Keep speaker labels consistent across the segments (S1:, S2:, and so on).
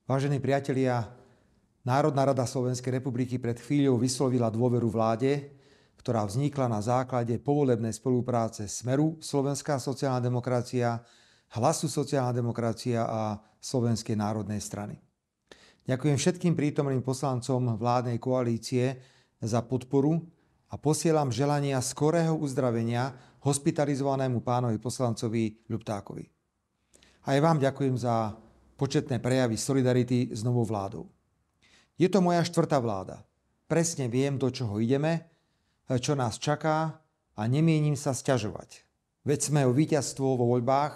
S1: Vážení priatelia, Národná rada Slovenskej republiky pred chvíľou vyslovila dôveru vláde, ktorá vznikla na základe povolebnej spolupráce Smeru Slovenská sociálna demokracia, Hlasu sociálna demokracia a Slovenskej národnej strany. Ďakujem všetkým prítomným poslancom vládnej koalície za podporu a posielam želania skorého uzdravenia hospitalizovanému pánovi poslancovi Ľuptákovi. Aj vám ďakujem za početné prejavy solidarity s novou vládou. Je to moja 4. vláda. Presne viem, do čoho ideme, čo nás čaká a nemienim sa sťažovať. Veď sme o víťazstvo vo voľbách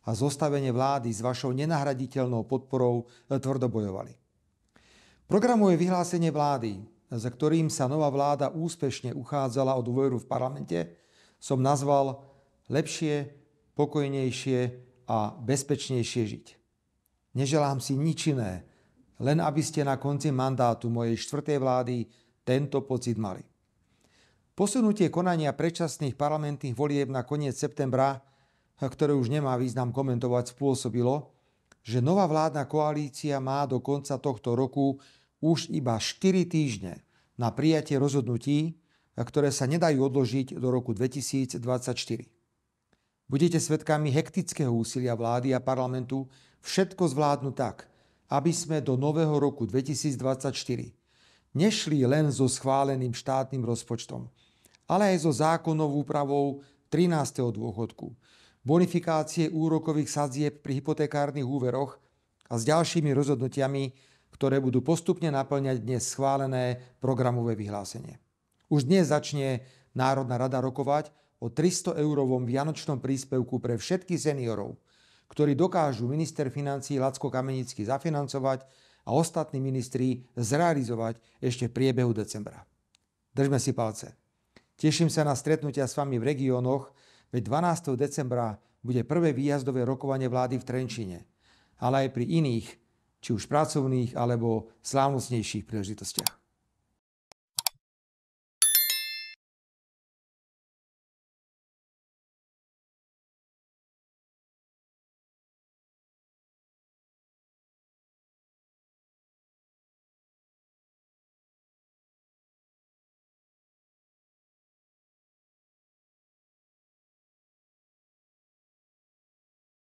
S1: a zostavenie vlády s vašou nenahraditeľnou podporou tvrdo bojovali. Programové vyhlásenie vlády, za ktorým sa nová vláda úspešne uchádzala o dôveru v parlamente, som nazval Lepšie, pokojnejšie a bezpečnejšie žiť. Neželám si nič iné, len aby ste na konci mandátu mojej 4. vlády tento pocit mali. Posunutie konania predčasných parlamentných volieb na koniec septembra, ktoré už nemá význam komentovať, spôsobilo, že nová vládna koalícia má do konca tohto roku už iba 4 týždne na prijatie rozhodnutí, ktoré sa nedajú odložiť do roku 2024. Budete svedkami hektického úsilia vlády a parlamentu všetko zvládnuť tak, aby sme do nového roku 2024 nešli len so schváleným štátnym rozpočtom, ale aj so zákonnou úpravou 13. dôchodku, bonifikácie úrokových sadzieb pri hypotekárnych úveroch a s ďalšími rozhodnutiami, ktoré budú postupne naplňať dnes schválené programové vyhlásenie. Už dnes začne Národná rada rokovať o 300-eurovom vianočnom príspevku pre všetkých seniorov, ktorí dokážu minister financií Lacko Kamenický zafinancovať a ostatní ministri zrealizovať ešte v priebehu decembra. Držme si palce. Teším sa na stretnutia s vami v regiónoch, veď 12. decembra bude prvé výjazdové rokovanie vlády v Trenčíne, ale aj pri iných, či už pracovných alebo slávnostnejších príležitostiach.